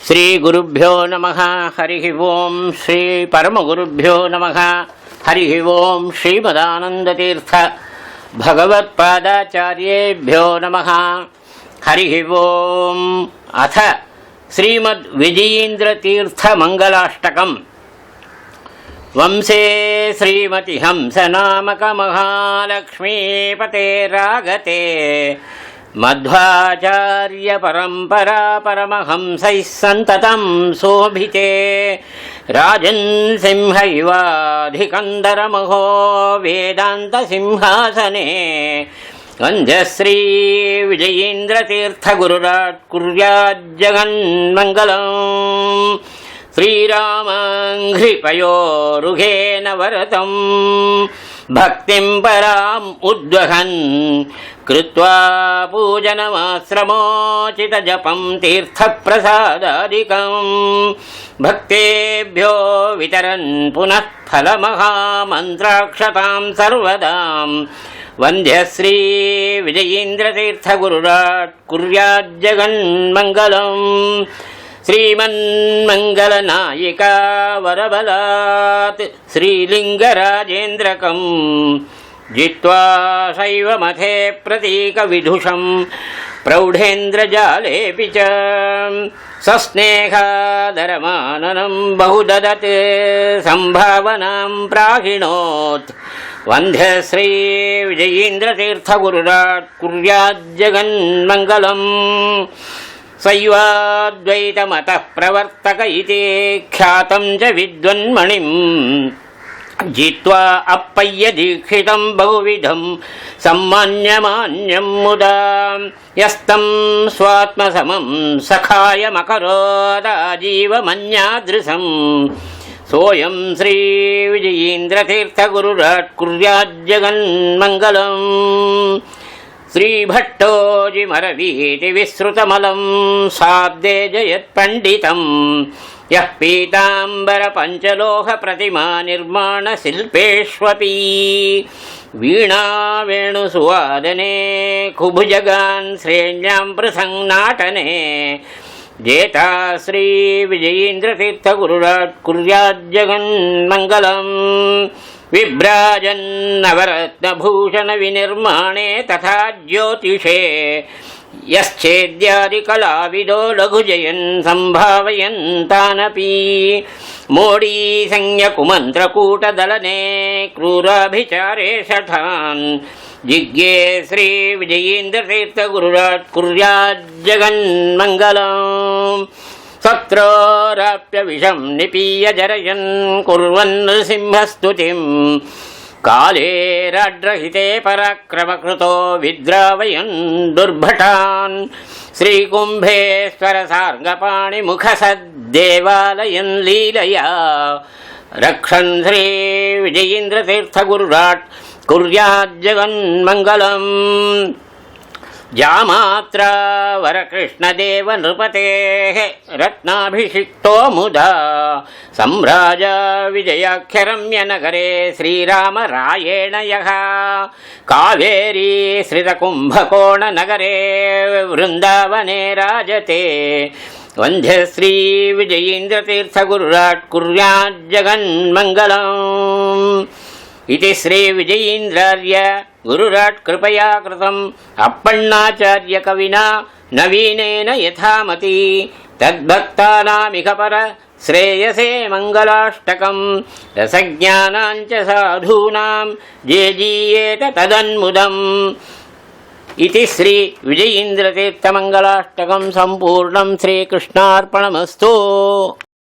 ಶ್ರೀ ಗುರುಭ್ಯೋ ನಮಃ. ಹರಿ ಓಂ. ಶ್ರೀ ಪರಮಗುರುಭ್ಯೋ ನಮಃ. ಹರಿ ಓಂ. ಶ್ರೀಮದಾನಂದತೀರ್ಥ ಭಗವತ್ಪಾದಾಚಾರ್ಯೇಭ್ಯೋ ನಮಃ. ಹರಿ ಓಂ. ಅಥ ಶ್ರೀಮದ್ ವಿಜಯೀಂದ್ರತೀರ್ಥ ಮಂಗಲಾಷ್ಟಕಂ. ವಂಶೇ ಶ್ರೀಮತಿ ಹಂಸನಾಮಕ ಮಹಾಲಕ್ಷ್ಮೀಪತೇರಾಗತೆ ಮಧ್ವಾಚಾರ್ಯ ಪರಂಪರಾ ಪರಮಹಂಸೈಃ ಸಂತತಂ ಶೋಭಿತೆ ರಾಜನ್ ಸಿಂಹೈವಾಧಿಕಂದರಮಹೋ ವೇದಾಂತ ಸಿಂಹಾಸನೆ ವಂದ್ಯಶ್ರೀ ವಿಜಯೀಂದ್ರತೀರ್ಥ ಗುರುರಾಟ್ ಕುರ್ಯಾಜ್ಜಗನ್ಮಂಗಲಂ. ಶ್ರೀರಾಮಂಘ್ರಿಪಯೋರುಘೇನ ವರತಂ ಭಕ್ತಿಂ ಪರಾಂ ಉದ್ವಹನ್ ಕೃತ್ವಾ ಪೂಜನಮಾಶ್ರಮೋಚಿತ ಜಪಂ ತೀರ್ಥಪ್ರಸಾದಾದಿಕಂ ಭಕ್ತೇಭ್ಯೋ ವಿತರನ್ ಪುನಃ ಫಲಮಹಾಮಂತ್ರಾಕ್ಷತಾಂ ಸರ್ವದಾಂ. ವಂದ್ಯಶ್ರೀ ವಿಜಯೀಂದ್ರತೀರ್ಥ ಗುರುರಾಟ್ ಕುರ್ಯಾಜ್ಜಗನ್ಮಂಗಲಂ. ಶ್ರೀಮನ್ಮಂಗಲನಾಯಿಕಾ ವರಬಲಾತ್ ಶ್ರೀಲಿಂಗರಾಜೇಂದ್ರಕಂ ಜಿತ್ವಾ ಶೈವಮಥೇ ಪ್ರತೀಕವಿದುಷಂ ಪ್ರೌಢೇಂದ್ರಜಾಲೇಪಿ ಚ ಸಸ್ನೇಹಾದರಮಾನನಂ ಬಹುದದತ್ ಸಂಭಾವನಾಂ ಪ್ರಾಹಿಣೋತ್. ವಂದ್ಯಶ್ರೀ ವಿಜಯೀಂದ್ರತೀರ್ಥ ಗುರುರಾಟ್ ಕುರ್ಯಾಜ್ಜಗನ್ಮಂಗಲಂ. ಸೈವಾದ್ವೈತಮತಃ ಪ್ರವರ್ತಕ ಇತಿ ಖ್ಯಾತಂ ಚ ವಿದ್ವನ್ಮಣಿಂ ಜಿತ್ವಾ ಅಪ್ಪಯ್ಯ ದೀಕ್ಷಿತಂ ಬಹುವಿಧಂ ಸಮ್ಮಾನ್ಯಮಾನ್ಯಂ ಮುದಾ ಯಸ್ತಂ ಸ್ವಾತ್ಮಸಮಂ ಸಖಾಯಮಕರೋದಾಜೀವಮನ್ಯಾದೃಶಂ ಸೋಯಂ ಶ್ರೀ ವಿಜಯೀಂದ್ರತೀರ್ಥ ಗುರುರಾಟ್ ಕುರ್ಯಾಜ್ಜಗನ್ಮಂಗಲಂ. ಶ್ರೀಭಟ್ಟೋಜಿಮರವೀತಿ ವಿಸೃತಮಲಂ ಸಾಬ್ದೆ ಜಯತ್ಪಂಡಿತಂ ಯಃ ಪೀತಾಂಬರ ಪಂಚಲೋಹ ಪ್ರತಿಮಾ ನಿರ್ಮಾಣ ಶಿಲ್ಪೇಷ್ವಪಿ ವೀಣಾ ವೇಣುಸುವಾದನೆ ಕುಭುಜಗಾನ್ ಶ್ರೇಣ್ಯಾಂ ಪ್ರಸಂನಾಟನೆ ಜೇತಾ ಶ್ರೀ ವಿಜಯೀಂದ್ರತೀರ್ಥ ಗುರುರಾಟ್ ಕುರ್ಯಾಜ್ಜಗನ್ಮಂಗಲಂ. ವಿಭ್ರಾಜನ್ನವರತ್ನಭೂಷಣ ವಿನಿರ್ಮಾಣೆ ತಥಾ ಜ್ಯೋತಿಷೇ ಯಶ್ಚೇದ್ಯಾದಿಕಲಾವಿದೋ ಲಘುಜಯನ್ ಸಂಭಾವಯಂತಾನಪಿ ಮೋಡೀ ಸಂಜ್ಞಕುಮಂತ್ರಕೂಟದಲನೆ ಕ್ರೂರಾಭಿಚಾರೇ ಶಠಾನ್ ಜಿಜ್ಞೆ ಶ್ರೀ ವಿಜಯೀಂದ್ರತೀರ್ಥ ಗುರುರಾಟ್ ಕುರ್ಯಾಜ್ಜಗನ್ಮಂಗಲಂ. ಸತ್ರೋರಾಪ್ಯ ವಿಷಂ ನಿಪೀಯ ಜರಯನ್ ಕುರ್ವನ್ ನೃಸಿಂಹಸ್ತುತಿಂ ಕಾಲೇರಾಡ್ರಹಿತೆ ಪರಾಕ್ರಮಕೃತೋ ವಿದ್ರಾವಯನ್ ದುರ್ಭಟಾನ್ ಶ್ರೀಕುಂಭೇಶ್ವರ ಸಾರ್ಗಪಾಣಿ ಮುಖಸದ್ದೇವಾಲಯನ್ ಲೀಲಯಾ ರಕ್ಷನ್ ಶ್ರೀ ವಿಜಯೀಂದ್ರತೀರ್ಥ ಗುರುರಾಟ್ ಕುರ್ಯಾಜ್ಜಗನ್ಮಂಗಲಂ. ಜಾಮಾತ್ರ ವರಕೃಷ್ಣದೇವ ನೃಪತೇಃ ರತ್ನಾಭಿಷಿಕ್ತೋ ಮುದಾ ಸಂರಾಜ ವಿಜಯಾಖ್ಯರಮ್ಯನಗರೆ ಶ್ರೀರಾಮರಾಯೇಣ ಯಃ ಕಾವೇರಿ ಶ್ರಿತಕುಂಭಕೋಣನಗರೆ ವೃಂದಾವನೆ ರಾಜತೆ. ವಂದ್ಯಶ್ರೀ ವಿಜಯೀಂದ್ರತೀರ್ಥ ಗುರುರಾಟ್ ಕುರ್ಯಾಜ್ಜಗನ್ಮಂಗಲಂ. ಇತಿ ಶ್ರೀ ವಿಜಯೀಂದ್ರಾರ್ಯ ಗುರುರಾಟ್ ಕೃಪಯಾ ಕೃತಂ ಅಪ್ಪಣ್ಣಾಚಾರ್ಯ ಕವಿನಾ ನವೀನೇನ ಯಥಾಮತಿ ತದ್ಭಕ್ತಾನಾಮಿಹ ಪರ ಶ್ರೇಯಸೇ ಮಂಗಲಾಷ್ಟಕಂ ರಸಜ್ಞಾನಾಂಚ ಸಾಧೂನಾಂ ಜೇಜೀಯೇತ ತದನ್ಮುದಂ. ಇತಿ ಶ್ರೀ ವಿಜಯೀಂದ್ರತೀರ್ಥ ಮಂಗಲಾಷ್ಟಕಂ ಸಂಪೂರ್ಣಂ. ಶ್ರೀಕೃಷ್ಣಾರ್ಪಣಮಸ್ತು.